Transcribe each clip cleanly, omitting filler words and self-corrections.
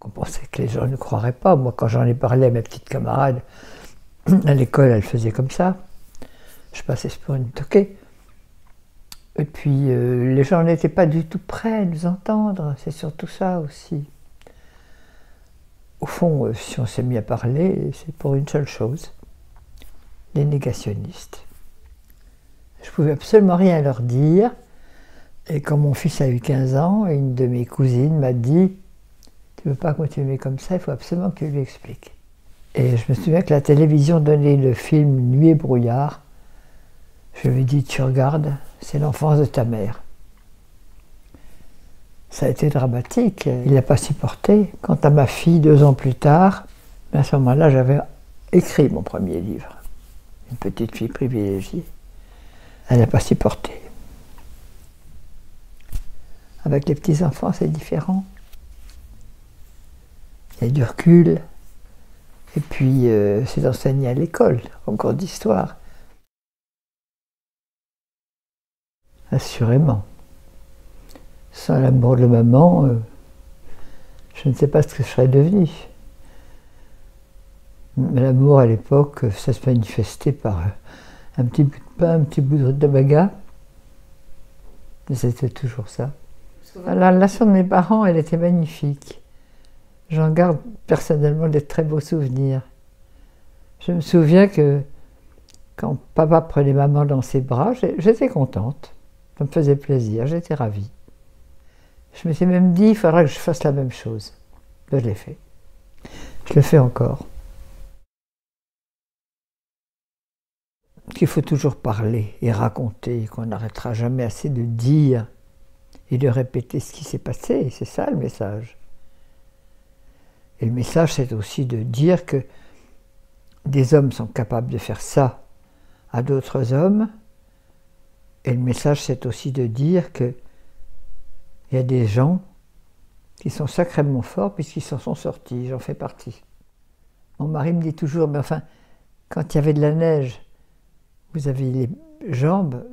qu'on pensait que les gens ne croiraient pas. Moi, quand j'en ai parlé à mes petites camarades, à l'école, elles faisaient comme ça. Je passais pour une toquée. Et puis, les gens n'étaient pas du tout prêts à nous entendre. C'est surtout ça aussi. Au fond, si on s'est mis à parler, c'est pour une seule chose. Les négationnistes. Je ne pouvais absolument rien leur dire. Et quand mon fils a eu 15 ans, une de mes cousines m'a dit « Tu ne veux pas continuer comme ça, il faut absolument que tu lui expliques. » Et je me souviens que la télévision donnait le film « Nuit et brouillard ». Je lui ai dit « Tu regardes, c'est l'enfance de ta mère. » Ça a été dramatique, il n'a pas supporté. Quant à ma fille, 2 ans plus tard, à ce moment-là, j'avais écrit mon premier livre. Une petite fille privilégiée. Elle n'a pas supporté. Avec les petits-enfants, c'est différent. Il y a du recul. Et puis, c'est enseigné à l'école, en cours d'histoire. Assurément. Sans l'amour de maman, je ne sais pas ce que je serais devenue. L'amour à l'époque, ça se manifestait par un petit bout de pain, un petit bout de tabac. C'était toujours ça. La relation de mes parents, elle était magnifique. J'en garde personnellement des très beaux souvenirs. Je me souviens que quand papa prenait maman dans ses bras, j'étais contente. Ça me faisait plaisir, j'étais ravie. Je m'étais même dit, il faudra que je fasse la même chose. Je l'ai fait. Je le fais encore. Qu'il faut toujours parler et raconter, qu'on n'arrêtera jamais assez de dire et de répéter ce qui s'est passé. C'est ça le message. Et le message, c'est aussi de dire que des hommes sont capables de faire ça à d'autres hommes. Et le message, c'est aussi de dire que il y a des gens qui sont sacrément forts puisqu'ils s'en sont sortis, j'en fais partie. Mon mari me dit toujours, mais enfin, quand il y avait de la neige, vous aviez les jambes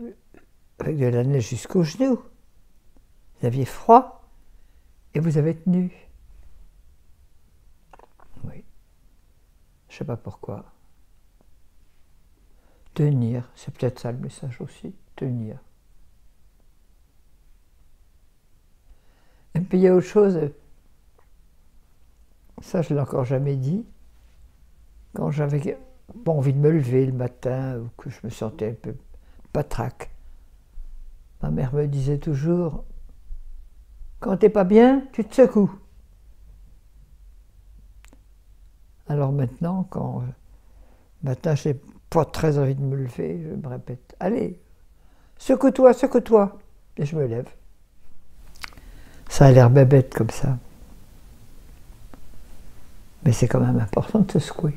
avec de la neige jusqu'aux genoux. Vous aviez froid et vous avez tenu. Oui. Je ne sais pas pourquoi. Tenir, c'est peut-être ça le message aussi, tenir. Et puis il y a autre chose, ça je ne l'ai encore jamais dit, quand j'avais pas envie de me lever le matin ou que je me sentais un peu patraque, ma mère me disait toujours, quand t'es pas bien, tu te secoues. Alors maintenant, quand le matin j'ai pas très envie de me lever, je me répète, allez, secoue-toi, secoue-toi, et je me lève. Ça a l'air bébête comme ça. Mais c'est quand même important de se secouer.